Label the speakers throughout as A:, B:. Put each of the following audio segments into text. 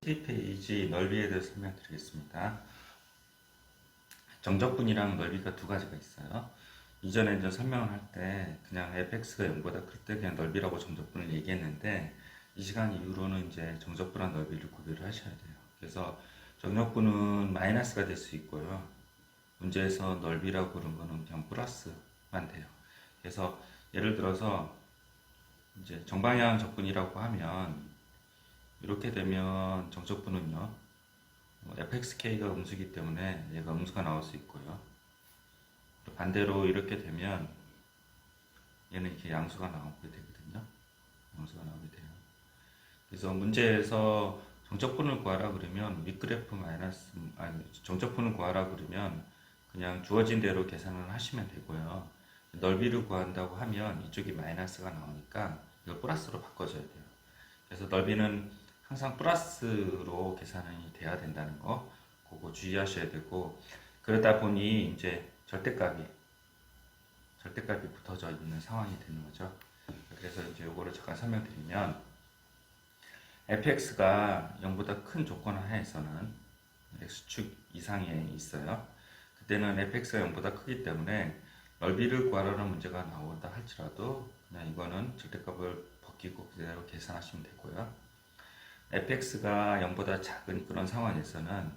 A: 10페이지 넓이에 대해서 설명드리겠습니다. 정적분이랑 넓이가 두 가지가 있어요. 이전에 이제 설명을 할 때 그냥 fx가 0보다 클 때 그냥 넓이라고 정적분을 얘기했는데 이 시간 이후로는 이제 정적분과 넓이를 구별을 하셔야 돼요. 그래서 정적분은 마이너스가 될 수 있고요. 문제에서 넓이라고 그런 거는 그냥 플러스만 돼요. 그래서 예를 들어서 이제 정방향 적분이라고 하면 이렇게 되면 정적분은요. fxk가 음수기 때문에 얘가 음수가 나올 수 있고요. 반대로 이렇게 되면 얘는 이렇게 양수가 나오게 되거든요. 양수가 나오게 돼요. 그래서 문제에서 정적분을 구하라 그러면 윗그래프 마이너스 정적분을 구하라 그러면 그냥 주어진 대로 계산을 하시면 되고요. 넓이를 구한다고 하면 이쪽이 마이너스가 나오니까 이걸 플러스로 바꿔줘야 돼요. 그래서 넓이는 항상 플러스로 계산이 돼야 된다는 거 그거 주의하셔야 되고, 그러다 보니 이제 절대값이 붙어져 있는 상황이 되는 거죠. 그래서 이제 이거를 잠깐 설명드리면 fx가 0보다 큰 조건 하에서는 x축 이상에 있어요. 그때는 fx가 0보다 크기 때문에 넓이를 구하라는 문제가 나온다 할지라도 그냥 이거는 절대값을 벗기고 그대로 계산하시면 되고요. fx가 0보다 작은 그런 상황에서는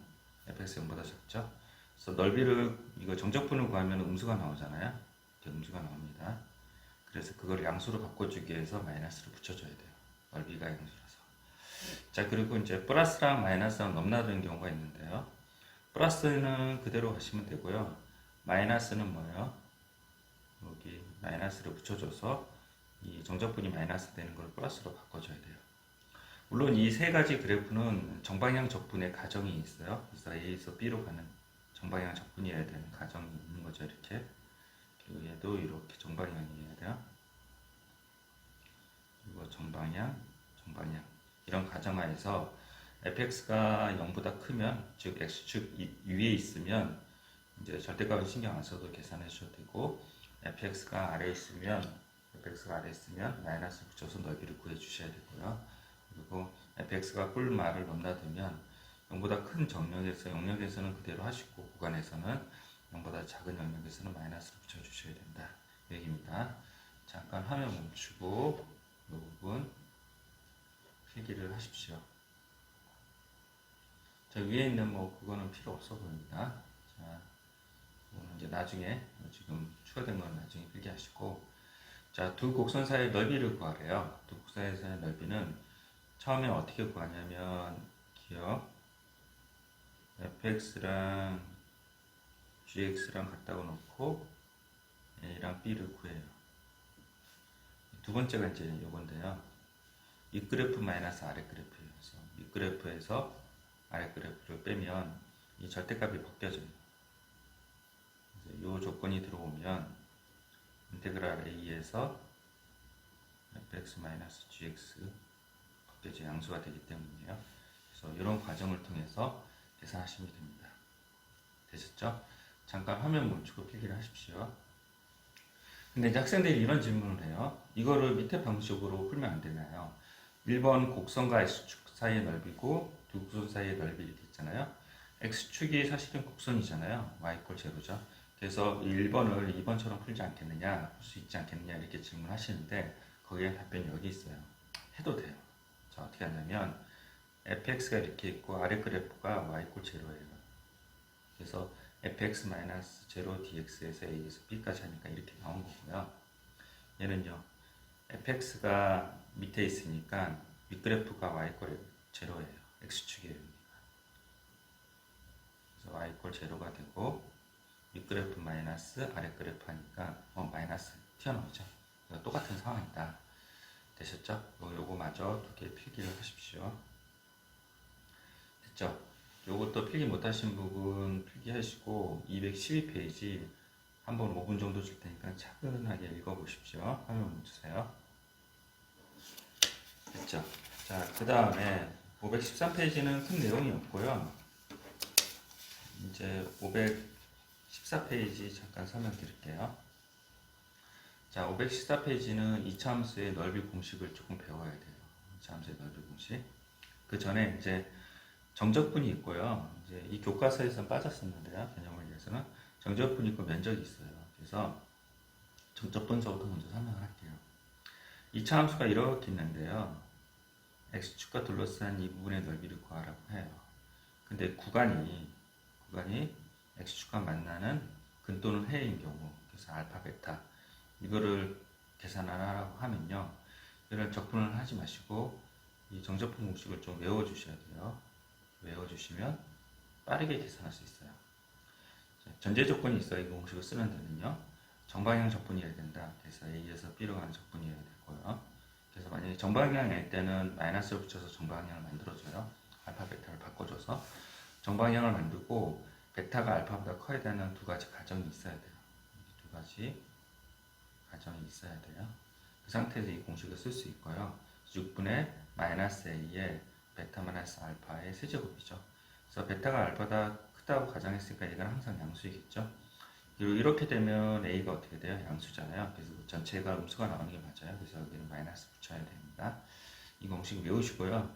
A: fx 0보다 작죠. 그래서 넓이를 이거 정적분을 구하면 음수가 나오잖아요. 이렇게 음수가 나옵니다. 그래서 그걸 양수로 바꿔주기 위해서 마이너스를 붙여줘야 돼요. 넓이가 양수라서. 자, 그리고 이제 플러스랑 마이너스랑 넘나드는 경우가 있는데요. 플러스는 그대로 가시면 되고요. 마이너스는 뭐예요? 여기 마이너스를 붙여줘서 이 정적분이 마이너스 되는 걸 플러스로 바꿔줘야 돼요. 물론 이 세 가지 그래프는 정방향 적분의 가정이 있어요. 그래서 A에서 B로 가는 정방향 적분이어야 되는 가정이 있는 거죠. 이렇게. 그리고 얘도 이렇게 정방향이어야 돼요. 그리고 정방향. 이런 가정하에서 fx가 0보다 크면, 즉 x축 위에 있으면 이제 절대값은 신경 안 써도 계산해 주셔도 되고, fx가 아래에 있으면 마이너스 붙여서 넓이를 구해 주셔야 되고요. 그리고 fx가 꿀말을 넘나들면 0보다 큰 영역에서는 그대로 하시고, 구간에서는 0보다 작은 영역에서는 마이너스를 붙여주셔야 된다. 이 얘기입니다. 잠깐 화면 멈추고 이 부분 필기를 하십시오. 자, 위에 있는 그거는 필요 없어 보입니다. 자, 이거는 이제 나중에, 지금 추가된 건 나중에 필기하시고, 자, 두 곡선 사이의 넓이를 구하래요. 두 곡선 사이의 넓이는 처음에 어떻게 구하냐면, 기억 fx랑 gx랑 같다고 놓고 a랑 b를 구해요. 두 번째가 이제 요건데요. 윗그래프 마이너스 아랫그래프예요. 그래서 윗그래프에서 아랫그래프를 빼면 이 절대값이 벗겨져요. 이 조건이 들어오면 인테그랄 a에서 fx-gx 벗겨져 양수가 되기 때문이에요. 그래서 이런 과정을 통해서 계산하시면 됩니다. 되셨죠? 잠깐 화면 멈추고 필기를 하십시오. 근데 이제 학생들이 이런 질문을 해요. 이거를 밑에 방식으로 풀면 안 되나요? 1번 곡선과 x축 사이의 넓이고 두 곡선 사이의 넓이 이렇게 있잖아요. x축이 사실은 곡선이잖아요. y = 제로죠. 그래서 1번을 2번처럼 풀지 않겠느냐, 풀 수 있지 않겠느냐 이렇게 질문하시는데 거기에 답변이 여기 있어요. 해도 돼요. 자, 어떻게 하냐면 fx가 이렇게 있고 아래 그래프가 y = 제로예요. 그래서 fx-0 dx에서 a에서 b까지 하니까 이렇게 나온 거고요. 얘는요, fx가 밑에 있으니까 윗그래프가 y = 제로예요. x축이에요. 그래서 y = 제로가 되고 윗그래프 마이너스 아랫그래프 하니까 마이너스 튀어나오죠. 똑같은 상황이다. 되셨죠? 요거 마저 두 개 필기를 하십시오. 됐죠? 요것도 필기 못하신 부분 필기하시고 212페이지 한번 5분 정도 줄 테니까 차분하게 읽어보십시오. 화면 멈추세요. 됐죠? 자, 그 다음에 513페이지는 큰 내용이 없고요. 이제 514페이지 잠깐 설명드릴게요. 자, 514페이지는 이차함수의 넓이 공식을 조금 배워야 돼요. 이차함수의 넓이 공식. 그 전에 이제 정적분이 있고요. 이제 이 교과서에서는 빠졌었는데요. 개념을 위해서는 정적분이 있고 면적이 있어요. 그래서 정적 분석부터 먼저 설명을 할게요. 2차 함수가 이렇게 있는데요. x축과 둘러싼 이 부분의 넓이를 구하라고 해요. 근데 구간이 x축과 만나는 근또는 해인 경우, 그래서 알파, 베타 이거를 계산하라고 하면요. 이런 적분을 하지 마시고 이 정적분 공식을 좀 외워주셔야 돼요. 외워주시면 빠르게 계산할 수 있어요. 전제 조건이 있어요. 이 공식을 쓰는 데는요. 정방향 적분이어야 된다. 그래서 A에서 B로 가는 적분이어야 되고요. 그래서 만약에 정방향일 때는 마이너스를 붙여서 정방향을 만들어줘요. 알파, 베타를 바꿔줘서 정방향을 만들고 베타가 알파보다 커야 되는 두 가지 가정이 있어야 돼요. 두 가지 가정이 있어야 돼요. 그 상태에서 이 공식을 쓸 수 있고요. 6분의 마이너스 A의 베타 마이너스 알파의 세제곱이죠. 그래서 베타가 알파보다 크다고 가정했으니까 얘가 항상 양수이겠죠. 그리고 이렇게 되면 A가 어떻게 돼요? 양수잖아요. 그래서 전체가 음수가 나오는 게 맞아요. 그래서 여기는 마이너스 붙여야 됩니다. 이 공식 외우시고요.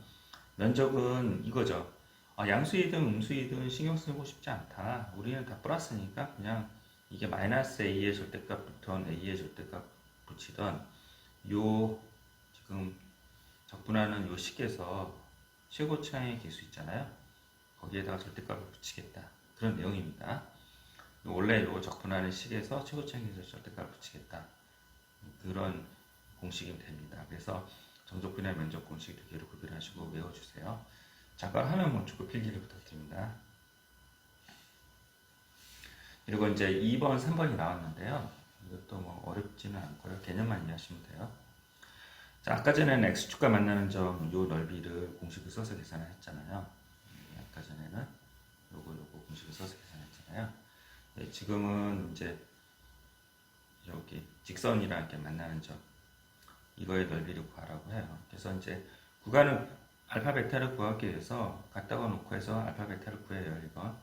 A: 면적은 이거죠. 양수이든 음수이든 신경 쓰고 싶지 않다. 우리는 다 플러스니까 그냥 이게 마이너스 A의 절대값부터 A의 절대값 붙이던 요 지금 적분하는 요 식에서 최고차의 개수 있잖아요. 거기에다가 절대값을 붙이겠다. 그런 내용입니다. 원래 요 적분하는 식에서 최고차의 개수 절대값을 붙이겠다. 그런 공식이 됩니다. 그래서 정적분의 면적 공식 두 개를 구별하시고 외워주세요. 잠깐 화면 멈추고 필기를 부탁드립니다. 그리고 이제 2번, 3번이 나왔는데요. 이것도 뭐 어렵지는 않고요. 개념만 이해하시면 돼요. 자, 아까 전에는 x축과 만나는 점, 요 넓이를 공식을 써서 계산을 했잖아요. 아까 전에는 요거 공식을 써서 계산했잖아요. 네, 지금은 이제 여기 직선이랑 이렇게 만나는 점, 이거의 넓이를 구하라고 해요. 그래서 이제 구간은 알파, 베타를 구하기 위해서 갖다가 놓고 해서 알파, 베타를 구해요. 이건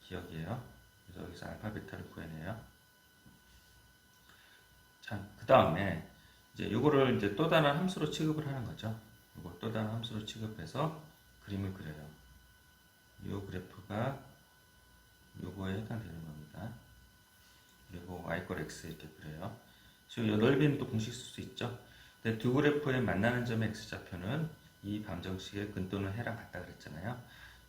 A: 기억이에요. 그래서 여기서 알파, 베타를 구해내요. 자, 그 다음에 이제 요거를 이제 또 다른 함수로 취급을 하는 거죠. 요거 또 다른 함수로 취급해서 그림을 그려요. 요 그래프가 요거에 해당되는 겁니다. 그리고 y = x 이렇게 그려요. 지금 요 넓이는 또 공식 쓸 수 있죠. 근데 두 그래프의 만나는 점의 x좌표는 이 방정식의 근또는 해랑 같다 그랬잖아요.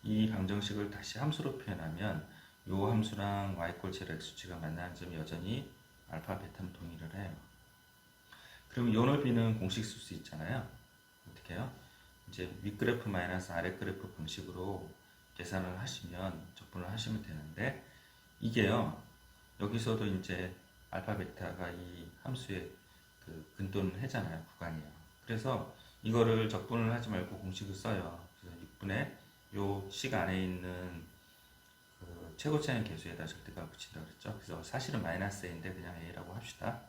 A: 이 방정식을 다시 함수로 표현하면 요 함수랑 y = 0 x축가 만나는 점이 여전히 알파, 베타는 동일을 해요. 그럼 요 넓이는 공식 쓸 수 있잖아요. 어떻게 해요? 이제 윗그래프 마이너스 아랫그래프 방식으로 계산을 하시면 적분을 하시면 되는데 이게요. 여기서도 이제 알파, 베타가 이 함수의 그 근또는 해잖아요. 구간이요. 그래서 이거를 적분을 하지 말고 공식을 써요. 그래서 6분의 요 식 안에 있는 그 최고차의 개수에다 절대값을 붙인다 그랬죠. 그래서 사실은 마이너스 A인데 그냥 A라고 합시다.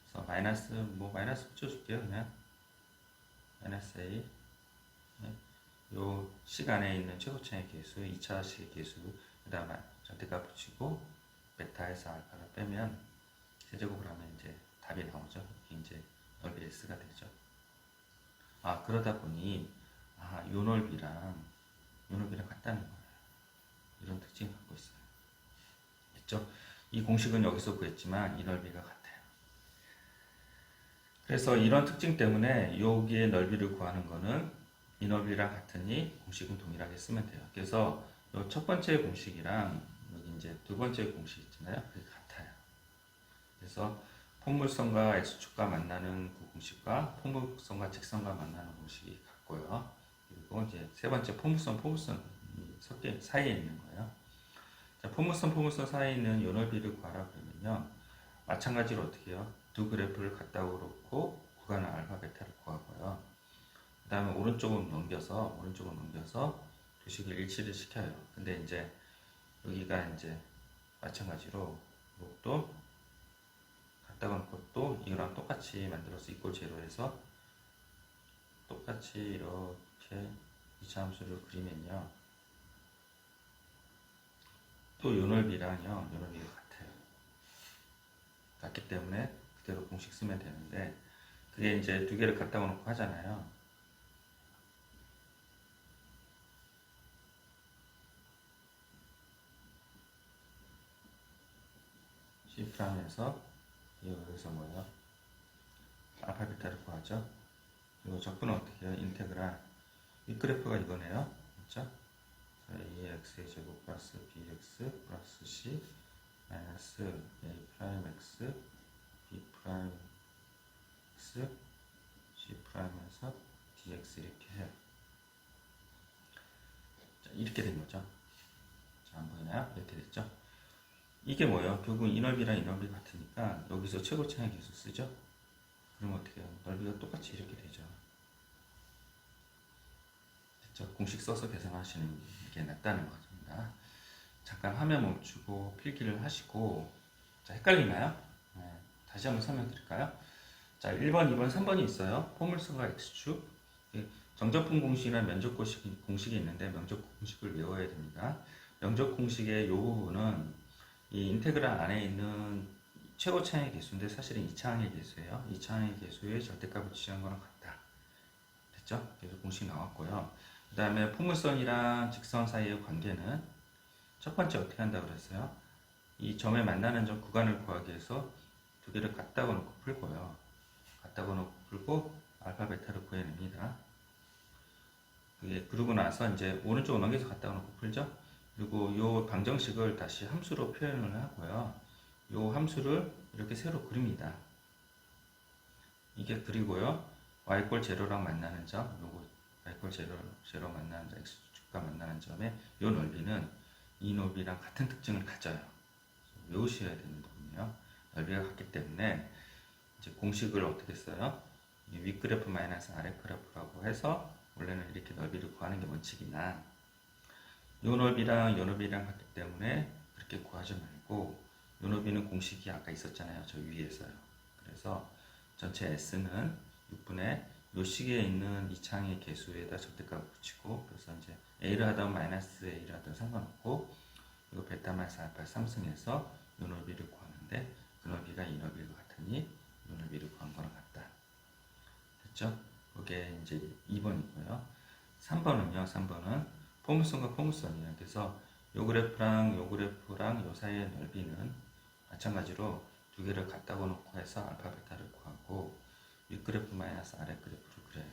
A: 그래서 마이너스 붙여줄게요. 그냥 마이너스 A. 요 식 안에 있는 최고차의 개수, 2차 식의 개수, 그 다음에 절대값 붙이고 베타에서 알파를 빼면 세제곱을 하면 이제 답이 나오죠. 이게 이제 넓이 S가 되죠. 그러다 보니 요 넓이랑 같다는 거예요. 이런 특징을 갖고 있어요. 됐죠? 이 공식은 여기서 구했지만 이 넓이가 같아요. 그래서 이런 특징 때문에 여기의 넓이를 구하는 거는 이 넓이랑 같으니 공식은 동일하게 쓰면 돼요. 그래서 이 첫 번째 공식이랑 여기 이제 두 번째 공식 있잖아요. 그게 같아요. 그래서 포물선과 x축과 만나는 그 공식과 포물선과 직선과 만나는 공식이 같고요. 그리고 이제 세 번째 포물선 섞여 사이에 있는 거예요. 자, 포물선 사이에 있는 요 넓이를 구하라 그러면요. 마찬가지로 어떻게 해요? 두 그래프를 갖다 놓고 구간을 알파, 베타를 구하고요. 그 다음에 오른쪽으로 넘겨서 두 식을 일치를 시켜요. 근데 이제 여기가 이제 마찬가지로 이것도 갖다가 놓고 또 이거랑 똑같이 만들어서 이꼴 제로해서 똑같이 이렇게 2차 함수를 그리면요. 또 요 넓이랑요. 요 넓이가 같아요. 같기 때문에 그대로 공식 쓰면 되는데 그게 이제 두 개를 갖다가 놓고 하잖아요. G'에서 여기서 뭐예요? 알파 베타를 구하죠. 그리고 적분은 어떻게 해요? 인테그랄 윗그래프가 이거네요. 그렇죠? AX의 제곱 플러스 BX 플러스 C 마이너스 A 프라임 X B 프라임 X C 프라임에서 DX 이렇게 해요. 자, 이렇게 된 거죠. 자, 안 보이나요? 이렇게 됐죠. 이게 뭐예요? 결국 이 넓이랑 이 넓이 같으니까 여기서 최고 차이 계수 쓰죠. 그러면 어떻게 해요? 넓이가 똑같이 이렇게 되죠. 됐죠? 공식 써서 계산하시는 게 낫다는 겁니다. 잠깐 화면 멈추고 필기를 하시고, 자, 헷갈리나요? 네, 다시 한번 설명드릴까요? 자, 1번, 2번, 3번이 있어요. 포물선과 X축. 정적분 공식이나 면적 공식이 있는데 면적 공식을 외워야 됩니다. 면적 공식의 이 부분은 이 인테그랄 안에 있는 최고 차항의 개수인데 사실은 2차항의 개수예요. 2차항의 개수의 절대값을 취한 거랑 같다. 됐죠? 그래서 공식 나왔고요. 그 다음에 포물선이랑 직선 사이의 관계는 첫 번째 어떻게 한다고 그랬어요? 이 점에 만나는 점 구간을 구하기 위해서 두 개를 갖다가 놓고 풀고요. 갖다가 놓고 풀고 알파 베타를 구해냅니다. 그러고 나서 이제 오른쪽으로 넘겨서 갖다가 놓고 풀죠. 그리고 이 방정식을 다시 함수로 표현을 하고요. 이 함수를 이렇게 새로 그립니다. 이게 그리고요. y꼴 제로랑 만나는 점, 요거 y꼴 제로 만나는 점, x축과 만나는 점의 이 넓이는 이 넓이랑 같은 특징을 가져요. 외우셔야 되는 부분이요. 넓이가 같기 때문에 이제 공식을 어떻게 써요? 윗그래프 마이너스 아랫그래프라고 해서 원래는 이렇게 넓이를 구하는 게 원칙이나 요 넓이랑 요 넓이랑 같기 때문에 그렇게 구하지 말고 요 넓이는 공식이 아까 있었잖아요. 저 위에서요. 그래서 전체 S는 6분의 요 시계에 있는 이 창의 개수에다 절대값을 붙이고 그래서 이제 A를 하든 마이너스 A를 하든 상관없고 이거 베타 마이너스 알파 3승해서 요 넓이를 구하는데 그 넓이가 이 넓이가 같으니 요 넓이를 구한 거랑 같다. 됐죠? 그게 이제 2번이고요. 3번은요. 3번은 포물선과 포물선이에요. 그래서 요 그래프랑 요 그래프랑 요 사이의 넓이는 마찬가지로 두 개를 갖다가 놓고 해서 알파 베타를 구하고 윗그래프 마이너스 아랫그래프를 그려요.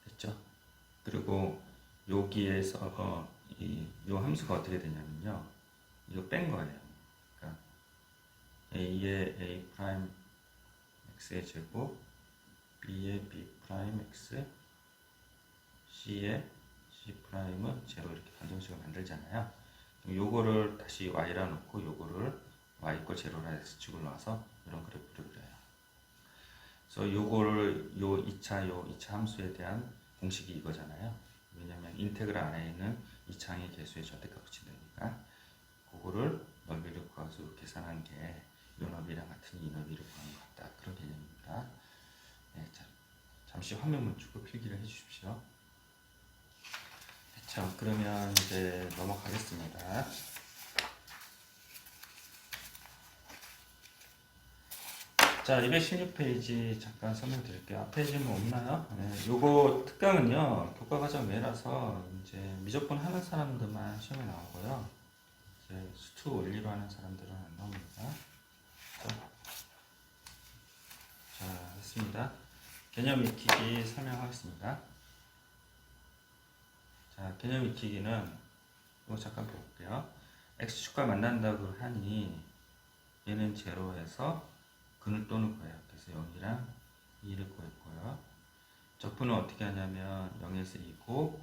A: 됐죠? 그리고 여기에서 요 함수가 어떻게 되냐면요. 이거 뺀 거예요. 그러니까 A의 A 프라임 X의 제곱 B의 B 프라임 X C의 C 프라임은 제로 이렇게 방정식을 만들잖아요. 요거를 다시 Y라 놓고 요거를 Y 거 제로라 X축을 놔서 이런 그래프를 그려요. 그래서 요거를 요 2차 함수에 대한 공식이 이거잖아요. 왜냐면 인테그랄 안에 있는 2차항의 개수의 절대값 붙인다니까 그거를 넓이를 구해서 계산한 게 요 넓이랑 같은 이 넓이를 구하는 것 같다. 그런 개념입니다. 네, 자, 잠시 화면 멈추고 필기를 해주십시오. 자, 그러면 이제 넘어가겠습니다. 자, 216페이지 잠깐 설명드릴게요. 앞에 질문 없나요? 네, 요거 특강은요, 교과과정 외라서 이제 미적분 하는 사람들만 시험에 나오고요. 이제 수투 원리로 하는 사람들은 안 나옵니다. 자, 됐습니다. 개념 익히기 설명하겠습니다. 자, 개념 익히기는 이거 잠깐 볼게요. x축과 만난다고 하니 얘는 제로에서 근을 또는 거예요. 그래서 0이랑 2를 구했고요. 적분은 어떻게 하냐면 0에서 2고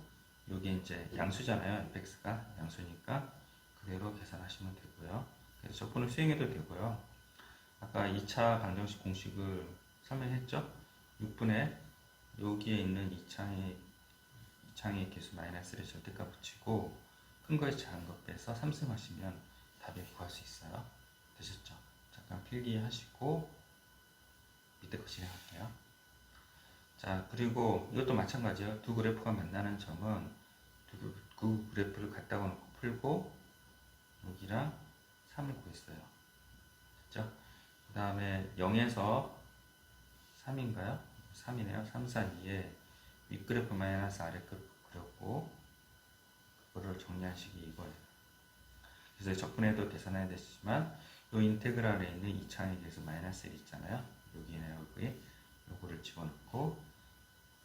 A: 여기 이제 양수잖아요. fx가 양수니까 그대로 계산하시면 되고요. 그래서 적분을 수행해도 되고요. 아까 2차 방정식 공식을 설명했죠. 6분의 여기에 있는 2창의 개수 마이너스를 절대값 붙이고 큰 거에 작은 거 빼서 3승하시면 답을 구할 수 있어요. 되셨죠? 잠깐 필기하시고 밑에 거 진행할게요. 자, 그리고 이것도 마찬가지예요. 두 그래프가 만나는 점은 두 그래프를 갖다가 놓고 풀고 여기랑 3을 구했어요. 됐죠? 그 다음에 0에서 3인가요? 3이네요. 3, 4, 2에 윗그래프 마이너스 아랫그래프 그렸고 그거를 정리한 식이 이거예요. 그래서 적분해도 계산해야 되지만 이 인테그랄에 있는 이차항에 대해서 마이너스 1 있잖아요. 여기네 여기 요거를 집어넣고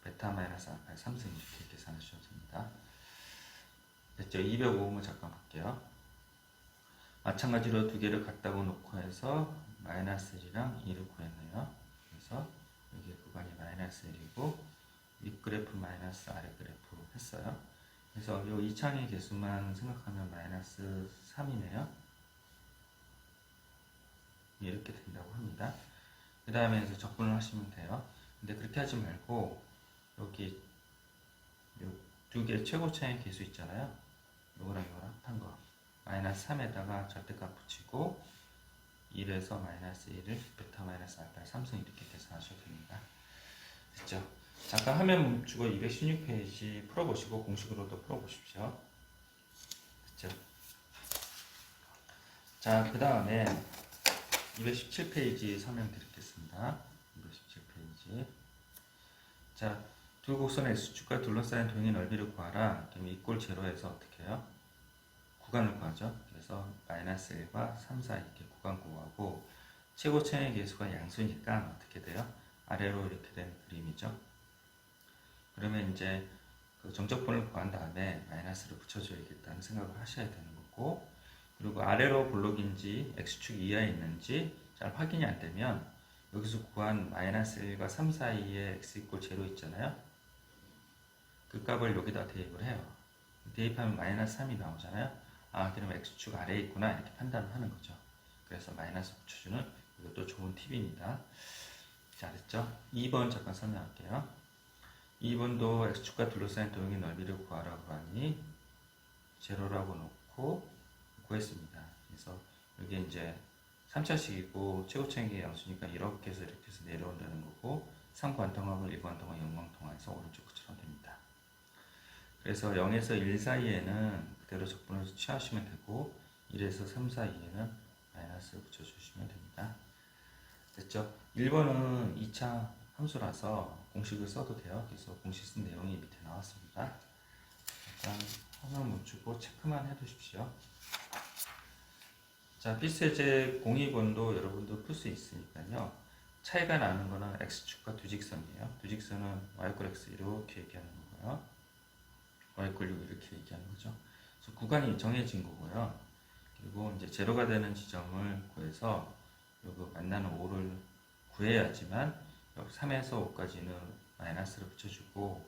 A: 베타 마이너스 알파의 3승 이렇게 계산하셔도 됩니다. 됐죠? 205번 잠깐 볼게요. 마찬가지로 두 개를 갖다가 놓고 해서 마이너스 1이랑 2를 구했네요. 그래서 여기 구간이 마이너스 1이고 윗그래프 마이너스 아랫그래프 했어요. 그래서 이 이차항의 개수만 생각하면 마이너스 3이네요. 이렇게 된다고 합니다. 그 다음에 이제 적분을 하시면 돼요. 근데 그렇게 하지 말고 여기 두 개 최고차의 개수 있잖아요. 요거랑 요거랑 합한 거 마이너스 3에다가 절대값 붙이고 1에서 마이너스 1을 베타 마이너스 알파 3승 이렇게 계산하셔도 됩니다. 됐죠? 잠깐 화면 멈추고 216페이지 풀어보시고 공식으로도 풀어보십시오. 됐죠? 자, 그 다음에 217페이지 설명드리겠습니다. 217페이지. 자, 두 곡선의 X축과 둘러싸인 도형의 넓이를 구하라. 그럼 이꼴 제로에서 어떻게 해요? 구간을 구하죠. 그래서 마이너스 1과 3, 4 이렇게 구간 구하고 최고차의 개수가 양수니까 어떻게 돼요? 아래로 이렇게 된 그림이죠. 그러면 이제 그 정적분을 구한 다음에 마이너스를 붙여줘야겠다는 생각을 하셔야 되는 거고, 그리고 아래로 볼록인지 X축 이하에 있는지 잘 확인이 안 되면 여기서 구한 마이너스 1과 3 사이에 X 이꼴 제로 있잖아요. 그 값을 여기다 대입을 해요. 대입하면 마이너스 3이 나오잖아요. 아, 그러면 X축 아래에 있구나 이렇게 판단을 하는 거죠. 그래서 마이너스 붙여주는 이것도 좋은 팁입니다. 잘했죠? 2번 잠깐 설명할게요. 2번도 X축과 둘러싸인 도형의 넓이를 구하라고 하니 제로라고 놓고 구했습니다. 그래서 여기 이제 3차식이고 최고차의 양수니까 이렇게 해서 내려온다는 거고 3관통하고 1관통하 0관통하에서 오른쪽 끝처럼 됩니다. 그래서 0에서 1 사이에는 그대로 적분을 취하시면 되고 1에서 3 사이에는 마이너스를 붙여주시면 됩니다. 됐죠? 1번은 2차 함수라서 공식을 써도 돼요. 그래서 공식 쓴 내용이 밑에 나왔습니다. 일단 화면 멈추고 체크만 해두십시오. 자, 필수제 02번도 여러분도 풀 수 있으니까요. 차이가 나는 거는 X축과 두 직선이에요. 두 직선은 Y꼴 X 이렇게 얘기하는 거고요. Y꼴 6 이렇게 얘기하는 거죠. 그래서 구간이 정해진 거고요. 그리고 이제 제로가 되는 지점을 구해서 요거 만나는 5를 구해야지만 3에서 5까지는 마이너스를 붙여주고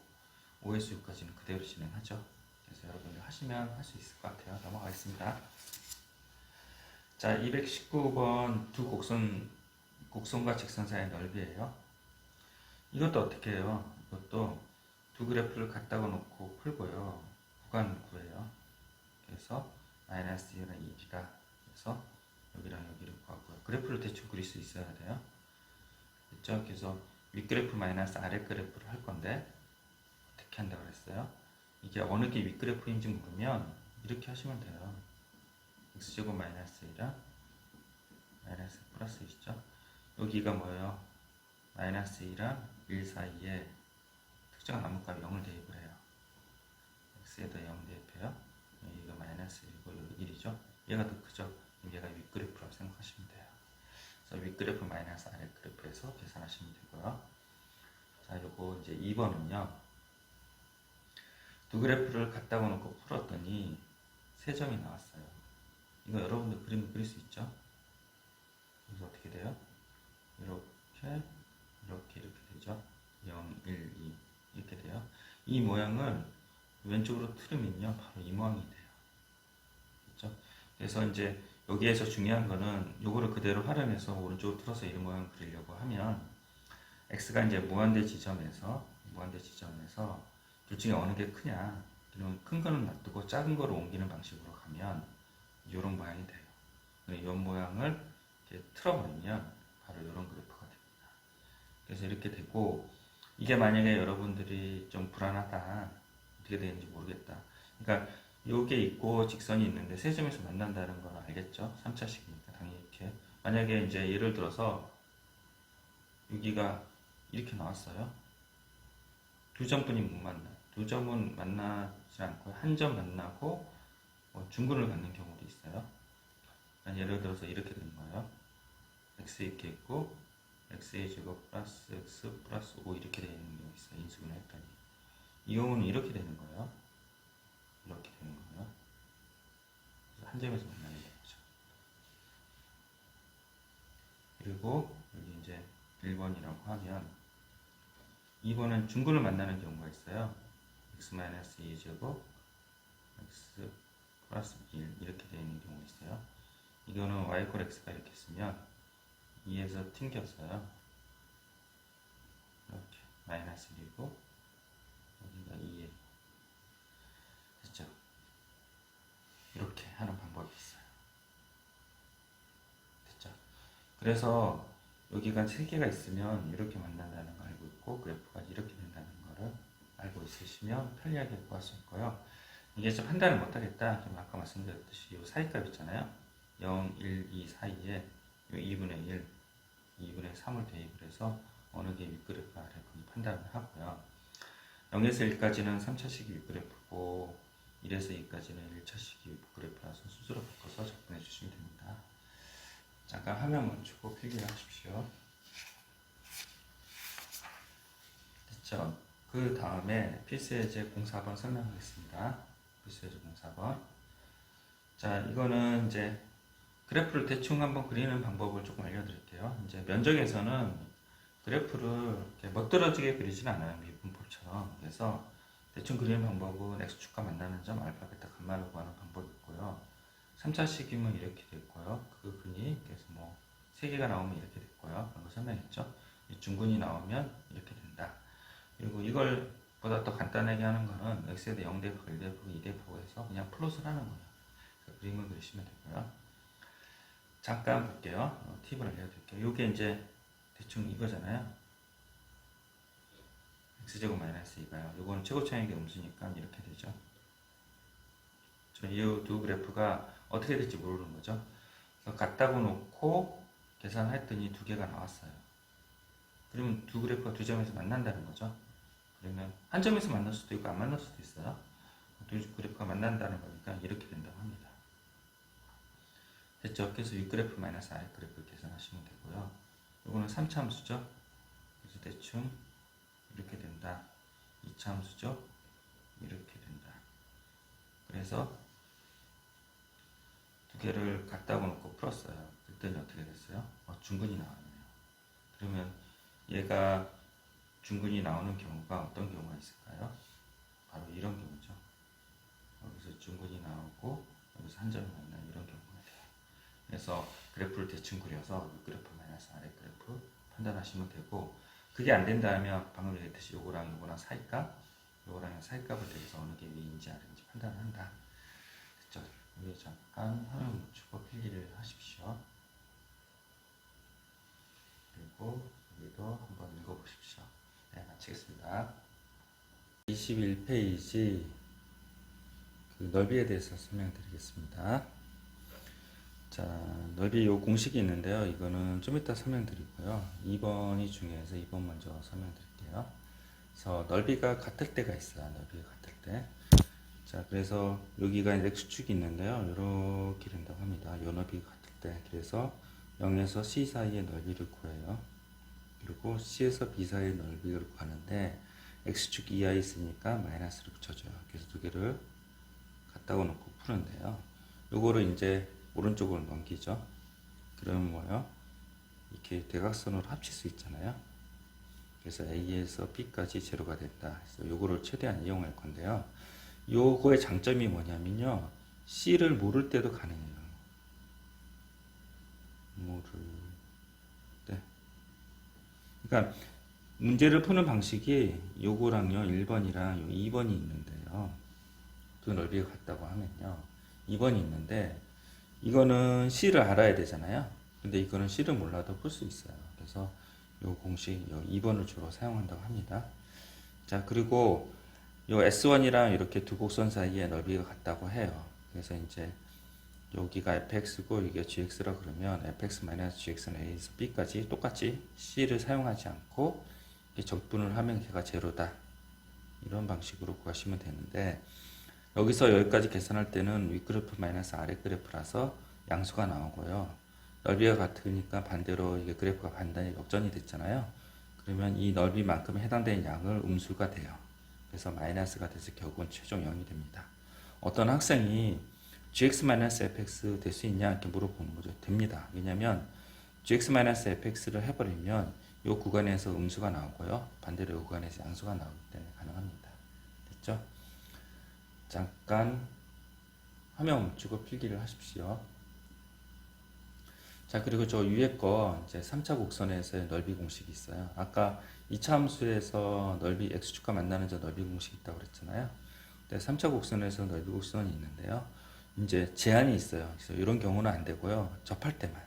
A: 5에서 6까지는 그대로 진행하죠. 그래서 여러분들 하시면 할 수 있을 것 같아요. 넘어가겠습니다. 자, 219번 두 곡선과 직선 사이의 넓이에요. 이것도 어떻게 해요? 이것도 두 그래프를 갖다가 놓고 풀고요. 구간을 구해요. 그래서 마이너스 2랑 2가 그래서 여기랑 여기를 구하고요. 그래프를 대충 그릴 수 있어야 돼요. 그렇죠? 그래서 윗그래프 마이너스 아랫그래프를 할 건데 어떻게 한다고 그랬어요? 이게 어느 게 윗그래프인지 모르면 이렇게 하시면 돼요. x제곱 마이너스 1이랑 마이너스 플러스 1이죠. 여기가 뭐예요? 마이너스 2랑 1 사이에 특정한 나무값 0을 대입을 해요. x에다 0 대입해요. 여기가 마이너스 1이고 여기 1이죠. 얘가 더 크죠? 얘가 윗그래프라고 생각하시면 돼요. 그래서 윗그래프 마이너스 아랫그래프에서 계산하시면 되고요. 자, 요거 이제 2번은요. 두 그래프를 갖다가 놓고 풀었더니 세 점이 나왔어요. 이거 여러분들 그림 그릴 수 있죠? 그래서 어떻게 돼요? 이렇게 이렇게 되죠. 0, 1, 2 이렇게 돼요. 이 모양을 왼쪽으로 틀으면요 바로 이 모양이 돼요. 그렇죠? 그래서 이제 여기에서 중요한 거는 요거를 그대로 활용해서 오른쪽으로 틀어서 이 모양을 그리려고 하면 x가 이제 무한대 지점에서 둘 중에 어느 게 크냐, 그러면 큰 거는 놔두고 작은 거를 옮기는 방식으로 가면 이런 모양이 돼요. 이 모양을 이렇게 틀어버리면 바로 이런 그래프가 됩니다. 그래서 이렇게 되고, 이게 만약에 여러분들이 좀 불안하다, 어떻게 되는지 모르겠다. 그러니까 요게 있고 직선이 있는데 세 점에서 만난다는 걸 알겠죠? 3차식이니까 당연히 이렇게. 만약에 이제 예를 들어서 여기가 이렇게 나왔어요. 두 점뿐이 못 만나. 두 점은 만나지 않고 한 점 만나고 중근을 갖는 경우도 있어요. 예를 들어서 이렇게 되는 거예요. x 이렇게 있고 x의 제곱 플러스 x 플러스 5 이렇게 되는 경우 있어요. 인수분해 했더니 이 경우는 이렇게 되는 거예요. 이렇게 되는 거예요. 그래서 한 점에서 만나는 거죠. 그리고 여기 이제 1번이라고 하면 2번은 중근을 만나는 경우가 있어요. x-2 제곱 x 플러스 1 이렇게 되어 있는 경우가 있어요. 이거는 y = x가 이렇게 있으면 2에서 튕겨서요. 이렇게 마이너스 1이고 여기가 2에 됐죠? 이렇게 하는 방법이 있어요. 됐죠? 그래서 여기가 3개가 있으면 이렇게 만난다는 걸 알고 있고 그래프가 이렇게 된다는 거를 알고 있으시면 편리하게 구할 수 있고요. 이게 좀 판단을 못하겠다. 그럼 아까 말씀드렸듯이 이 사이값 있잖아요. 0, 1, 2 사이에 2분의 1, 2분의 3을 대입을 해서 어느 게 윗그래프가 아래그래프 판단을 하고요. 0에서 1까지는 3차식이 윗그래프고 1에서 2까지는 1차식이 윗그래프라서 순서로 바꿔서 접근해 주시면 됩니다. 잠깐 화면 멈추고 필기를 하십시오. 됐죠? 그 다음에 필수예제 04번 설명하겠습니다. 필수예제 04번. 자, 이거는 이제 그래프를 대충 한번 그리는 방법을 조금 알려드릴게요. 이제 면적에서는 그래프를 이렇게 멋들어지게 그리진 않아요. 미분법처럼. 그래서 대충 그리는 방법은 x축과 만나는 점 알파, 베타, 감마를 구하는 방법이 있고요. 3차식이면 이렇게 됐고요. 그 근이 그래서 뭐 3개가 나오면 이렇게 됐고요. 그런 거 설명했죠. 중근이 나오면 이렇게 된다. 그리고 이걸 보다 더 간단하게 하는 거는 x에 대해 0대입, 1대입, 2대입 해서 그냥 플롯을 하는 거예요. 그림을 그리시면 되고요. 잠깐 볼게요. 팁을 알려드릴게요. 이게 이제 대충 이거잖아요. x제곱 마이너스 2가요. 이거는 최고차익의 음수니까 이렇게 되죠. 이 두 그래프가 어떻게 될지 모르는 거죠. 그래서 같다고 놓고 계산했더니 두 개가 나왔어요. 그러면 두 그래프가 두 점에서 만난다는 거죠. 그러면 한 점에서 만날 수도 있고 안 만날 수도 있어요. 두 그래프가 만난다는 거니까 이렇게 된다고 합니다. 됐죠? 그래서 윗그래프 마이너스 아랫그래프 계산하시면 되고요. 이거는 3차 함수죠. 그래서 대충 이렇게 된다. 2차 함수죠. 이렇게 된다. 그래서 두 개를 같다고 놓고 풀었어요. 그랬더니 어떻게 됐어요? 중근이 나왔네요. 그러면 얘가 중근이 나오는 경우가 어떤 경우가 있을까요? 바로 이런 경우죠. 여기서 중근이 나오고 여기서 한 점이 만나 이런 경우가 돼요. 그래서 그래프를 대충 그려서 윗그래프 마이너스 아랫그래프 판단하시면 되고 그게 안 된다면 방금 얘기했듯이 요거랑 사이값 요거랑 사이값을 대해서 어느 게 위인지 아래인지 판단을 한다. 됐죠? 여기 잠깐 화면 멈추고 필기를 하십시오. 그리고 여기도 한번 읽어보십시오. 네, 마치겠습니다. 21페이지 그 넓이에 대해서 설명드리겠습니다. 자, 넓이 요 공식이 있는데요. 이거는 좀 이따 설명드리고요. 2번이 중요해서 2번 먼저 설명드릴게요. 그래서 넓이가 같을 때가 있어요. 넓이가 같을 때. 자, 그래서 여기가 x축이 있는데요. 이렇게 된다고 합니다. 요 넓이가 같을 때. 그래서 0에서 c 사이의 넓이를 구해요. 그리고 c에서 b 사이의 넓이를 구하는데 x축 이하에 있으니까 마이너스를 붙여줘요. 그래서 두 개를 같다고 놓고 푸는데요. 요거를 이제 오른쪽으로 넘기죠. 그러면 뭐요? 이렇게 대각선으로 합칠 수 있잖아요. 그래서 A에서 B까지 제로가 된다. 그래서 요거를 최대한 이용할 건데요. 요거의 장점이 뭐냐면요. C를 모를 때도 가능해요. 모를 때. 그러니까 문제를 푸는 방식이 요거랑요. 1번이랑 요 2번이 있는데요. 그 넓이가 같다고 하면요. 2번이 있는데 이거는 C를 알아야 되잖아요. 근데 이거는 C를 몰라도 풀 수 있어요. 그래서 요 공식 요 2번을 주로 사용한다고 합니다. 자, 그리고 요 S1이랑 이렇게 두 곡선 사이에 넓이가 같다고 해요. 그래서 이제 여기가 fx고 이게 gx라 그러면 fx-gx는 a에서 b까지 똑같이 c를 사용하지 않고 적분을 하면 걔가 제로다. 이런 방식으로 구하시면 되는데 여기서 여기까지 계산할 때는 윗그래프 마이너스 아랫그래프라서 양수가 나오고요. 넓이가 같으니까 반대로 이게 그래프가 반단이 역전이 됐잖아요. 그러면 이 넓이만큼 해당되는 양을 음수가 돼요. 그래서 마이너스가 돼서 결국은 최종 0이 됩니다. 어떤 학생이 gx-fx 될 수 있냐 이렇게 물어보는 거죠. 됩니다. 왜냐하면 gx-fx를 해버리면 이 구간에서 음수가 나오고요. 반대로 이 구간에서 양수가 나오기 때문에 가능합니다. 됐죠? 잠깐 화면 멈추고 필기를 하십시오. 자, 그리고 저 위에 거 이제 3차 곡선에서의 넓이 공식이 있어요. 아까 2차 함수에서 넓이 x축과 만나는 저 넓이 공식이 있다고 그랬잖아요. 근데 3차 곡선에서 넓이 곡선이 있는데요. 이제 제한이 있어요. 그래서 이런 경우는 안 되고요. 접할 때만.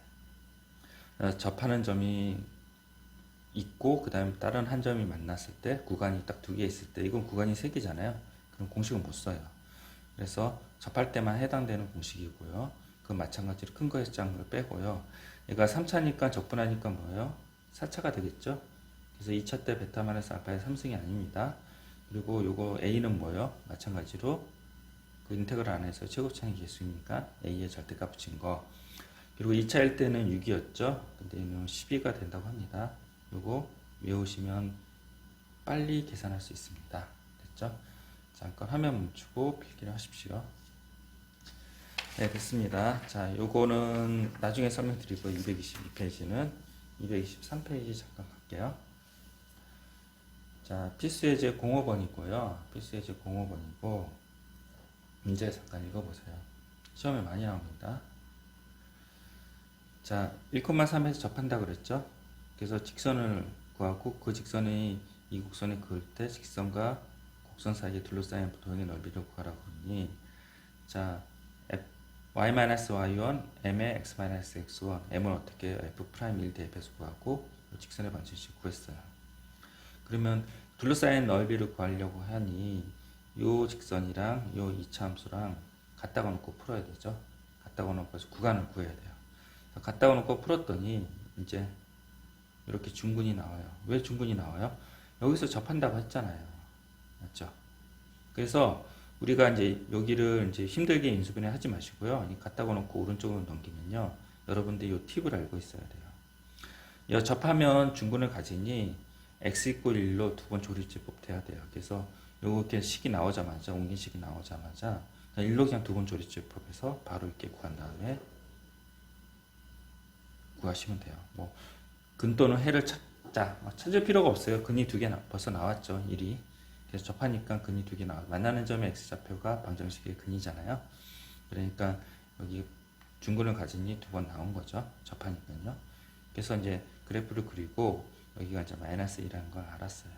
A: 접하는 점이 있고 그 다음에 다른 한 점이 만났을 때 구간이 딱 두 개 있을 때 이건 구간이 세 개잖아요. 그럼 공식은 못 써요. 그래서 접할 때만 해당되는 공식이고요. 그 마찬가지로 큰 거에서 작은 걸 빼고요. 얘가 3차니까 적분하니까 뭐예요? 4차가 되겠죠? 그래서 2차 때 베타 마이너스 알파의 3승이 아닙니다. 그리고 요거 A는 뭐예요? 마찬가지로 그 인테그럴 안에서 최고차의 개수니까 A의 절대값 붙인 거. 그리고 2차일 때는 6이었죠? 근데 얘는 12가 된다고 합니다. 요거 외우시면 빨리 계산할 수 있습니다. 됐죠? 잠깐 화면 멈추고 필기를 하십시오. 네, 됐습니다. 자, 요거는 나중에 설명드리고 222페이지는 223페이지 잠깐 갈게요. 자, 필수의 제 05번이고요. 필수의 제 05번이고 문제 잠깐 읽어보세요. 시험에 많이 나옵니다. 자, 1,3에서 접한다 그랬죠? 그래서 직선을 구하고 그 직선이 이 곡선에 그을 때 직선과 곡선 사이에 둘러싸인 도형의 넓이를 구하라고 하니 자, y-y1 m의 x-x1 m은 어떻게 f'1 대입해서 구하고 직선의 방정식 구했어요. 그러면 둘러싸인 넓이를 구하려고 하니 요 직선이랑 요 이차함수랑 갖다가 놓고 풀어야 되죠. 갖다가 놓고 구간을 구해야 돼요. 갖다가 놓고 풀었더니 이제 이렇게 중근이 나와요. 왜 중근이 나와요? 여기서 접한다고 했잖아요. 맞죠? 그래서 우리가 이제 여기를 이제 힘들게 인수분해 하지 마시고요. 갖다가 놓고 오른쪽으로 넘기면요. 여러분들 이 팁을 알고 있어야 돼요. 접하면 중근을 가지니 x = 1로 두 번 조립제법 돼야 돼요. 그래서 요렇게 식이 나오자마자 옮긴식이 나오자마자 1로 그냥 두 번 조립제법해서 바로 이렇게 구한 다음에 구하시면 돼요. 뭐 근 또는 해를 찾을 필요가 없어요. 근이 두 개 벌써 나왔죠. 1이. 그래서 접하니까 근이 두 개 나와. 만나는 점의 x좌표가 방정식의 근이잖아요. 그러니까 여기 중근을 가지니 두 번 나온 거죠. 접하니까요. 그래서 이제 그래프를 그리고 여기가 이제 마이너스 1이라는 걸 알았어요.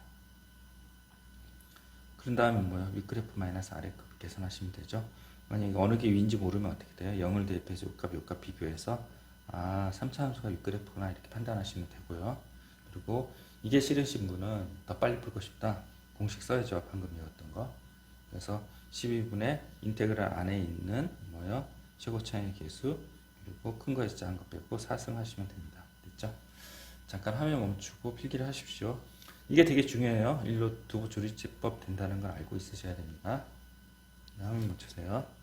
A: 그런 다음에 뭐요? 윗그래프 마이너스 아래그래프 계산하시면 되죠. 만약에 어느 게 위인지 모르면 어떻게 돼요? 0을 대입해서 요값 비교해서 3차 함수가 윗그래프구나 이렇게 판단하시면 되고요. 그리고 이게 싫으신 분은 더 빨리 풀고 싶다. 공식 써야죠. 방금 외웠던 거. 그래서 12분의 인테그랄 안에 있는 뭐요? 최고차의 개수 그리고 큰 거에서 작은 거 빼고 4승 하시면 됩니다. 됐죠? 잠깐 화면 멈추고 필기를 하십시오. 이게 되게 중요해요. 일로 두부 조립제법 된다는 걸 알고 있으셔야 됩니다. 화면 멈추세요.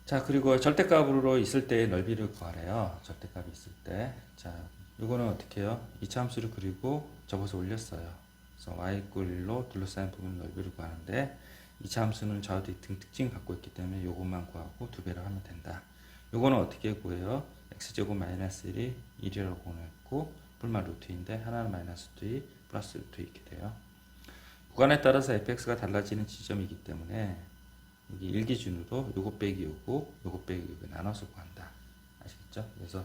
A: 자, 그리고 절대값으로 있을 때의 넓이를 구하래요. 절대값이 있을 때. 자, 이거는 어떻게 해요? 2차 함수를 그리고 접어서 올렸어요. 그래서 y = 1로 둘러싸인 부분 넓이를 구하는데 2차 함수는 좌우 등 특징을 갖고 있기 때문에 요것만 구하고 두 배를 하면 된다. 요거는 어떻게 구해요? x제곱 마이너스 1이 1이라고 보냈고 불만 루트인데 하나는 마이너스 2, 플러스 루트 이렇게 돼요. 구간에 따라서 fx가 달라지는 지점이기 때문에 여기 1 기준으로 요거 빼기 요거 빼기 요거 나눠서 구한다. 아시겠죠? 그래서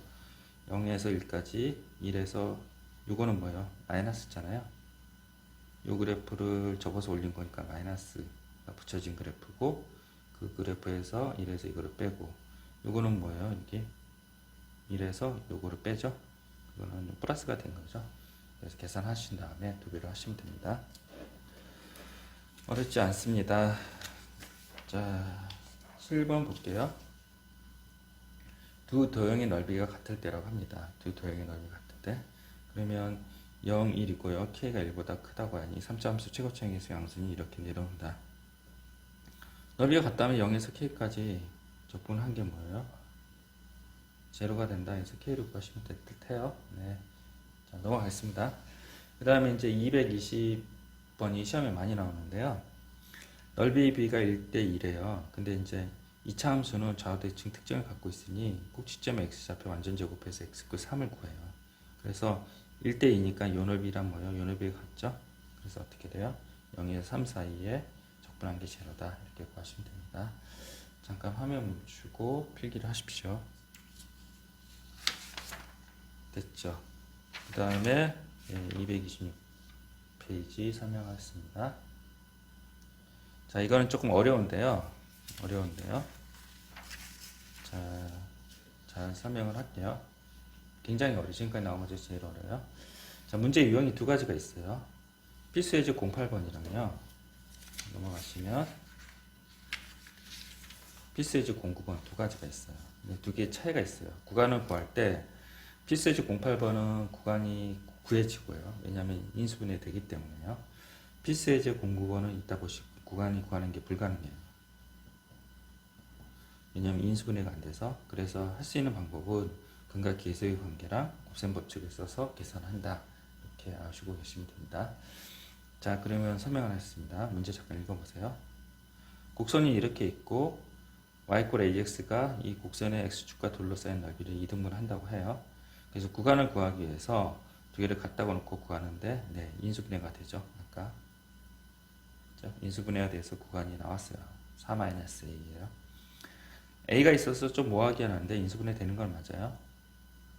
A: 0에서 1까지 1에서 요거는 뭐예요? 마이너스잖아요. 요 그래프를 접어서 올린 거니까 마이너스가 붙여진 그래프고 그 그래프에서 1에서 이거를 빼고 요거는 뭐예요? 이게 1에서 요거를 빼죠. 그거는 플러스가 된 거죠. 그래서 계산하신 다음에 두 배로 하시면 됩니다. 어렵지 않습니다. 자, 7번 볼게요. 두 도형의 넓이가 같을 때라고 합니다. 두 도형의 넓이가 같을 때. 그러면 0, 1이고요. k가 1보다 크다고 하니 3차 함수 최고차의 개수 양수는 이렇게 내려온다. 넓이가 같다면 0에서 k까지 적분한 게 뭐예요? 제로가 된다 해서 k를 구하시면 될 듯해요. 네. 자, 넘어가겠습니다. 그 다음에 이제 220번이 시험에 많이 나오는데요. 넓이 비가 1대1이에요. 근데 이제 2차 함수는 좌우대칭 특징을 갖고 있으니 꼭지점의 x좌표 완전 제곱해서 x급 3을 구해요. 그래서 1대2니까 요 넓이란 뭐예요? 요 넓이가 같죠? 그래서 어떻게 돼요? 0에서 3 사이에 적분한 게 제로다. 이렇게 구하시면 됩니다. 잠깐 화면 멈추고 필기를 하십시오. 됐죠? 그 다음에 226페이지 설명하겠습니다. 자, 이거는 조금 어려운데요. 자, 잘 설명을 할게요. 굉장히 어려워요. 지금까지 나온 것 중에 제일 어려워요. 자, 문제 유형이 두 가지가 있어요. 필수의 집 08번이랑요. 넘어가시면 필수의 집 09번 두 가지가 있어요. 두 개의 차이가 있어요. 구간을 구할 때 필수의 집 08번은 구간이 구해지고요. 왜냐하면 인수분해 되기 때문에요. 필수의 집 09번은 이따 보시고 구간이 구하는 게 불가능해요. 왜냐하면 인수분해가 안 돼서. 그래서 할 수 있는 방법은 근과 계수의 관계랑 곱셈 법칙을 써서 계산한다. 이렇게 아시고 계시면 됩니다. 자, 그러면 설명을 하겠습니다. 문제 잠깐 읽어보세요. 곡선이 이렇게 있고 y ax가 이 곡선의 x축과 둘러싸인 넓이를 2등분 한다고 해요. 그래서 구간을 구하기 위해서 두 개를 갖다가 놓고 구하는데 인수분해가 되죠. 아까 인수분해가 돼서 구간이 나왔어요. 4-a예요. a가 있어서 좀 모호하게 하는데 인수분해 되는 건 맞아요.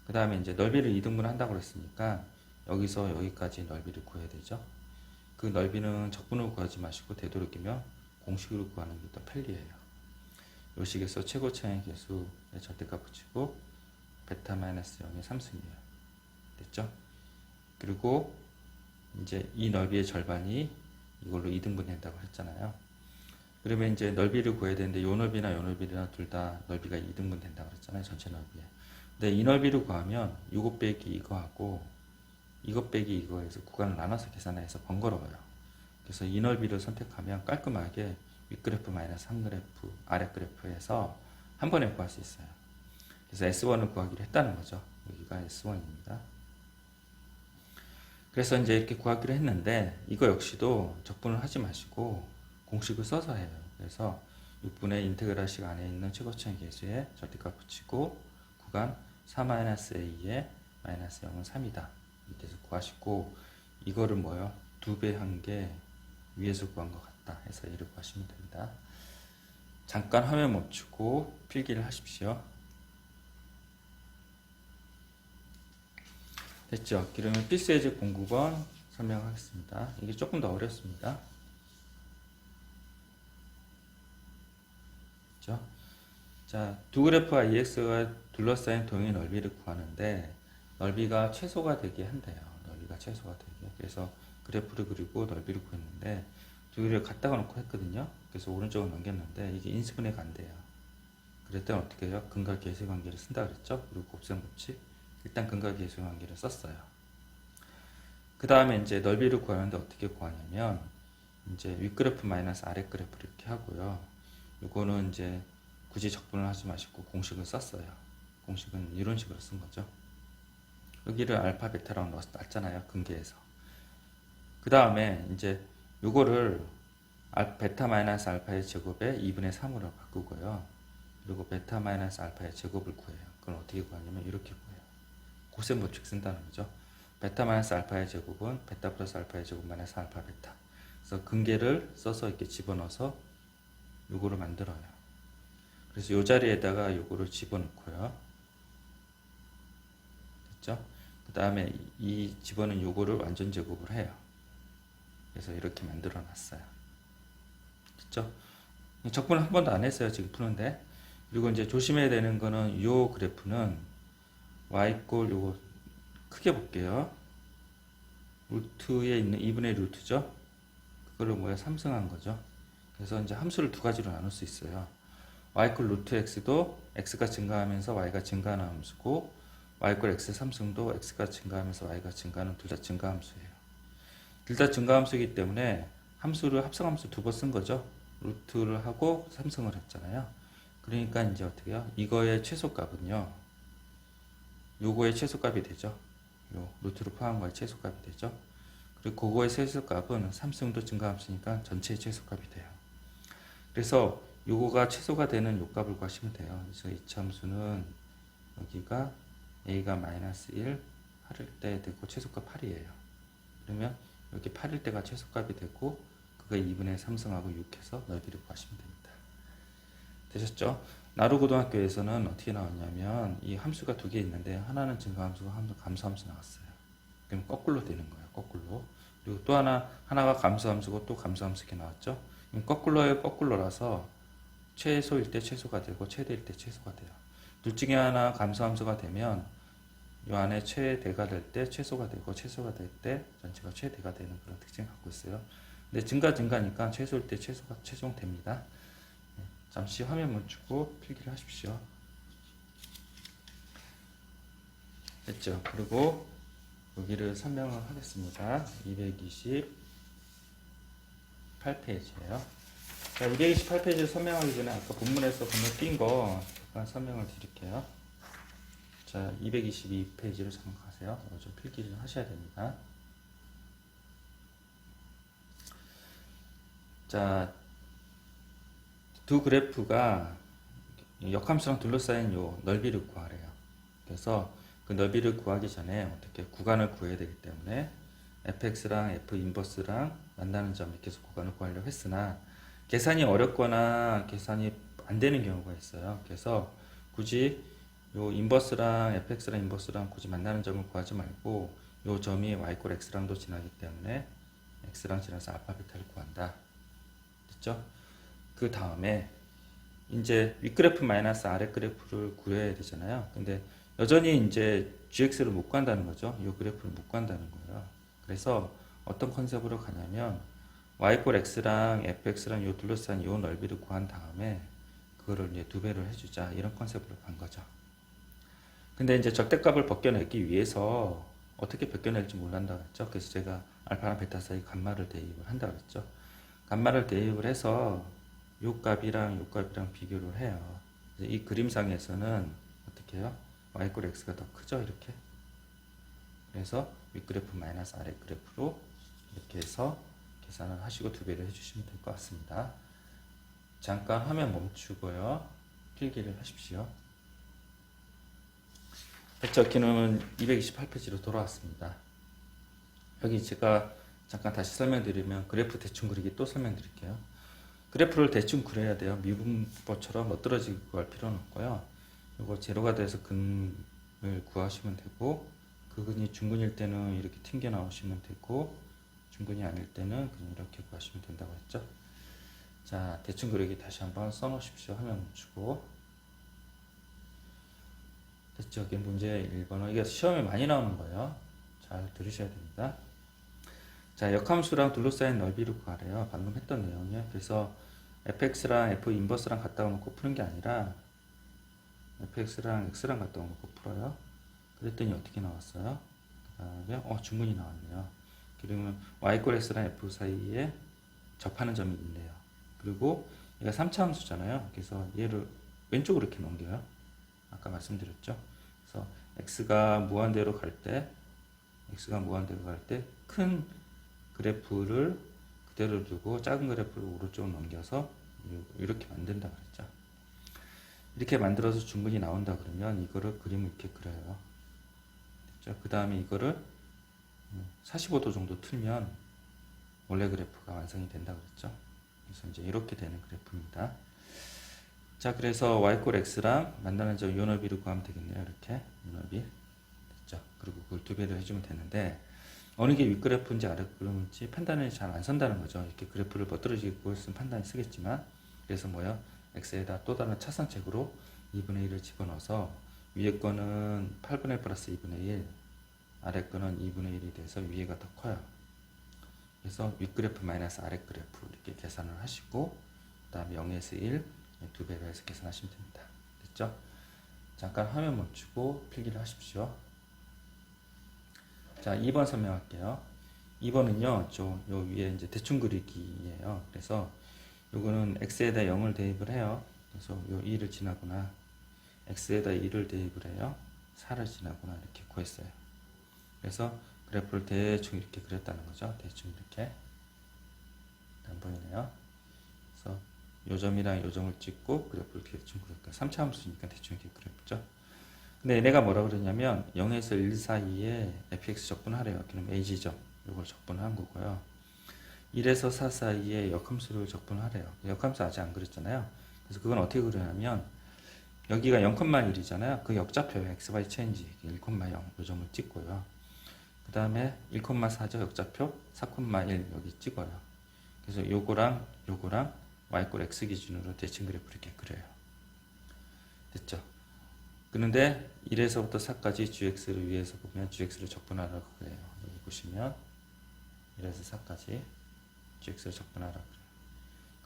A: 그 다음에 이제 넓이를 2등분 한다고 그랬으니까 여기서 여기까지 넓이를 구해야 되죠. 그 넓이는 적분으로 구하지 마시고 되도록이면 공식으로 구하는 게 더 편리해요. 요 식에서 최고차의 개수의 절대값 붙이고 베타 마이너스 0의 3승이에요. 됐죠? 그리고 이제 이 넓이의 절반이 이걸로 2등분 된다고 했잖아요. 그러면 이제 넓이를 구해야 되는데 요 넓이나 요 넓이나 둘 다 넓이가 2등분 된다고 그랬잖아요. 전체 넓이에. 근데 이 넓이를 구하면 요거 빼기 이거하고 이거 빼기 이거에서 구간을 나눠서 계산해서 번거로워요. 그래서 이 넓이를 선택하면 깔끔하게 윗그래프 마이너스 3그래프 아랫그래프에서 한 번에 구할 수 있어요. 그래서 S1을 구하기로 했다는 거죠. 여기가 S1입니다. 그래서 이제 이렇게 구하기로 했는데 이거 역시도 적분을 하지 마시고 공식을 써서 해요. 그래서 6분의 인테그랄식 안에 있는 최고차의 개수에 절대값 붙이고 구간 4-a에 마이너스 0은 3이다. 밑에서 구하시고 이거를 뭐요? 2배 한 게 위에서 구한 것 같다 해서 얘를 구하시면 됩니다. 잠깐 화면 멈추고 필기를 하십시오. 됐죠? 그러면 필수의 집 09번 설명하겠습니다. 이게 조금 더 어렵습니다. 그렇죠? 자, 두 그래프와 EX가 둘러싸인 동의 넓이를 구하는데 넓이가 최소가 되게 한대요. 넓이가 최소가 되게. 그래서 그래프를 그리고 넓이를 구했는데 두 개를 갖다가 놓고 했거든요. 그래서 오른쪽을 넘겼는데 이게 인수분해가 안 돼요. 그럴 때는 어떻게 해요? 근과 계수 관계를 쓴다 그랬죠? 그리고 곱셈 법칙. 일단 근과 계수 관계를 썼어요. 그 다음에 이제 넓이를 구하는데 어떻게 구하냐면 이제 윗그래프 마이너스 아랫그래프 이렇게 하고요. 요거는 이제 굳이 적분을 하지 마시고 공식을 썼어요. 공식은 이런 식으로 쓴 거죠. 여기를 알파 베타라고 놨잖아요. 근계에서. 그 다음에 이제 요거를 베타 마이너스 알파의 제곱에 2분의 3으로 바꾸고요. 그리고 베타 마이너스 알파의 제곱을 구해요. 그걸 어떻게 구하냐면 이렇게 구해요. 곱셈 법칙 쓴다는 거죠. 베타 마이너스 알파의 제곱은 베타 플러스 알파의 제곱 마이너스 알파 베타. 그래서 근계를 써서 이렇게 집어넣어서 요거를 만들어요. 그래서 요 자리에다가 요거를 집어넣고요. 됐죠? 그 다음에 이 집어넣은 요거를 완전 제곱을 해요. 그래서 이렇게 만들어 놨어요. 됐죠? 적분을 한 번도 안 했어요. 지금 푸는데. 그리고 이제 조심해야 되는 거는 요 그래프는 y 꼴 요거 크게 볼게요. 루트에 있는 2분의 루트죠. 그거를 뭐야? 3승한 거죠. 그래서 이제 함수를 두 가지로 나눌 수 있어요. y 꼴 루트 x도 x가 증가하면서 y가 증가하는 함수고 y 꼴 x 삼승도 x가 증가하면서 y가 증가하는 둘 다 증가함수예요. 둘 다 증가함수이기 때문에 함수를 합성함수 두 번 쓴 거죠. 루트를 하고 삼승을 했잖아요. 그러니까 이제 어떻게 해요? 이거의 최소값은요. 요거의 최소값이 되죠. 요 루트를 포함한 거의 최소값이 되죠. 그리고 그거의 최소값은 삼승도 증가함수니까 전체의 최소값이 돼요. 그래서 요거가 최소가 되는 요 값을 구하시면 돼요. 그래서 이차함수는 여기가 a가 마이너스 1 8일 때 되고 최소값 8이에요. 그러면 여기 8일 때가 최소값이 되고 그거 2분의 3승하고 6해서 넓이를 구하시면 됩니다. 되셨죠? 나루고등학교에서는 어떻게 나왔냐면 이 함수가 두 개 있는데 하나는 증가함수고 하나는 감소함수 나왔어요. 그럼 거꾸로 되는 거예요. 거꾸로. 그리고 또 하나가 감소함수고 또 감소함수 이렇게 나왔죠? 그럼 거꾸로의 거꾸로라서 최소일 때 최소가 되고 최대일 때 최소가 돼요. 둘 중에 하나 감소함수가 되면 이 안에 최대가 될 때 최소가 되고 최소가 될 때 전체가 최대가 되는 그런 특징을 갖고 있어요. 근데 증가니까 최소일 때 최소가 최종됩니다. 잠시 화면 멈추고 필기를 하십시오. 됐죠? 그리고 여기를 설명을 하겠습니다. 228페이지예요. 자, 228페이지를 설명하기 전에 아까 본문에서 건너뛴 거 잠깐 설명을 드릴게요. 자, 222페이지를 잠깐 가세요. 좀 필기를 하셔야 됩니다. 자, 두 그래프가 역함수랑 둘러싸인 요 넓이를 구하래요. 그래서 그 넓이를 구하기 전에 어떻게 구간을 구해야 되기 때문에 fx랑 f 인버스랑 만나는 점 이렇게 해서 구간을 구하려고 했으나 계산이 어렵거나 계산이 안 되는 경우가 있어요. 그래서 굳이 요 인버스랑 fx랑 인버스랑 굳이 만나는 점을 구하지 말고 요 점이 y 꼴 x랑도 지나기 때문에 x랑 지나서 알파 베타를 구한다. 됐죠? 그 다음에 이제 윗그래프 마이너스 아랫그래프를 구해야 되잖아요. 근데 여전히 이제 gx를 못 구한다는 거죠. 이 그래프를 못 구한다는 거예요. 그래서 어떤 컨셉으로 가냐면 y 꼴 x랑 fx랑 요 둘러싼 요 넓이를 구한 다음에 그거를 이제 두 배를 해주자 이런 컨셉으로 간 거죠. 근데 이제 적대값을 벗겨내기 위해서 어떻게 벗겨낼지 몰란다고 했죠. 그래서 제가 알파랑 베타 사이 감마를 대입을 한다고 했죠. 감마를 대입을 해서 요 값이랑 요 값이랑 비교를 해요. 이 그림상에서는 어떻게 해요? y 꼴 x가 더 크죠, 이렇게. 그래서 윗그래프 마이너스 아랫그래프로 이렇게 해서 계산을 하시고 두 배를 해주시면 될 것 같습니다. 잠깐 화면 멈추고요. 필기를 하십시오. 배척 기능은 228페이지로 돌아왔습니다. 여기 제가 잠깐 다시 설명드리면 그래프 대충 그리기 또 설명드릴게요. 그래프를 대충 그려야 돼요. 미분법처럼 멋들어지게 구할 필요는 없고요. 이거 제로가 돼서 근을 구하시면 되고 그 근이 중근일 때는 이렇게 튕겨 나오시면 되고 중근이 아닐 때는 그냥 이렇게 구하시면 된다고 했죠. 자, 대충 그리기 다시 한번 써놓으십시오. 화면 멈추고. 됐죠? 이게 문제 1번은 이게 시험에 많이 나오는 거예요. 잘 들으셔야 됩니다. 자, 역함수랑 둘러싸인 넓이를 구하래요. 방금 했던 내용이요. 그래서 fx랑 f 인버스랑 갖다 놓고 푸는 게 아니라 fx랑 x랑 갖다 놓고 풀어요. 그랬더니 어떻게 나왔어요? 그 다음에 중근이 나왔네요. 그러면 y 꼴 x랑 f 사이에 접하는 점이 있네요. 그리고 얘가 3차 함수잖아요. 그래서 얘를 왼쪽으로 이렇게 넘겨요. 아까 말씀드렸죠. 그래서 x가 무한대로 갈 때 큰 그래프를 그대로 두고 작은 그래프를 오른쪽으로 넘겨서 이렇게 만든다 그랬죠. 이렇게 만들어서 중근이 나온다 그러면 이거를 그림을 이렇게 그려요. 그 다음에 이거를 45도 정도 틀면 원래 그래프가 완성이 된다 그랬죠. 그래서 이제 이렇게 되는 그래프입니다. 자, 그래서 y 꼴 x랑 만나는 점 요 넓이를 구하면 되겠네요. 이렇게 요 넓이 됐죠. 그리고 그걸 두 배를 해주면 되는데 어느 게 윗그래프인지 아랫그래프인지 판단이 잘 안 선다는 거죠. 이렇게 그래프를 멋들어지게 구했으면 판단이 쓰겠지만 그래서 뭐요? x에다 또 다른 차선책으로 2분의 1을 집어넣어서 위에 거는 8분의 1 플러스 2분의 1 아래 거는 2분의 1이 돼서 위에가 더 커요. 그래서 윗그래프 마이너스 아랫그래프 이렇게 계산을 하시고 그 다음에 0에서 1 두 배로 해서 계산하시면 됩니다. 됐죠? 잠깐 화면 멈추고 필기를 하십시오. 자, 2번 설명할게요. 2번은요, 요 위에 이제 대충 그리기예요. 그래서 요거는 x에다 0을 대입을 해요. 그래서 요 2를 지나거나 x에다 2를 대입을 해요. 4를 지나거나 이렇게 구했어요. 그래서 그래프를 대충 이렇게 그렸다는 거죠. 대충 이렇게. 안 보이네요. 그래서 요 점이랑 요 점을 찍고 그래프를 대충 그릴까. 3차 함수니까 대충 이렇게 그렸죠. 근데 얘네가 뭐라 그러냐면 0에서 1 사이에 fx 적분하래요. 그럼 a 지점 이걸 적분한 거고요. 1에서 4 사이에 역함수를 적분하래요. 역함수 아직 안 그렸잖아요. 그래서 그건 어떻게 그러냐면 여기가 0,1이잖아요. 그 역좌표예요. x, y 체인지 1,0 이 점을 찍고요. 그 다음에 1,4죠. 역좌표 4,1 여기 찍어요. 그래서 요거랑 y꼴 x 기준으로 대칭 그래프 이렇게 그려요. 됐죠? 그런데 1에서부터 4까지 gx를 위에서 보면 gx를 적분하라고 그래요. 여기 보시면 1에서 4까지 gx를 적분하라고 그래요.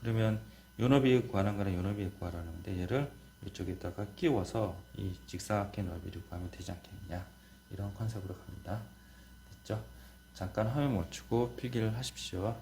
A: 그러면 요 너비 구하는 거랑 요 너비 구하라는데 얘를 이쪽에다가 끼워서 이 직사각형 너비를 구하면 되지 않겠느냐, 이런 컨셉으로 갑니다. 됐죠? 잠깐 화면 멈추고 필기를 하십시오.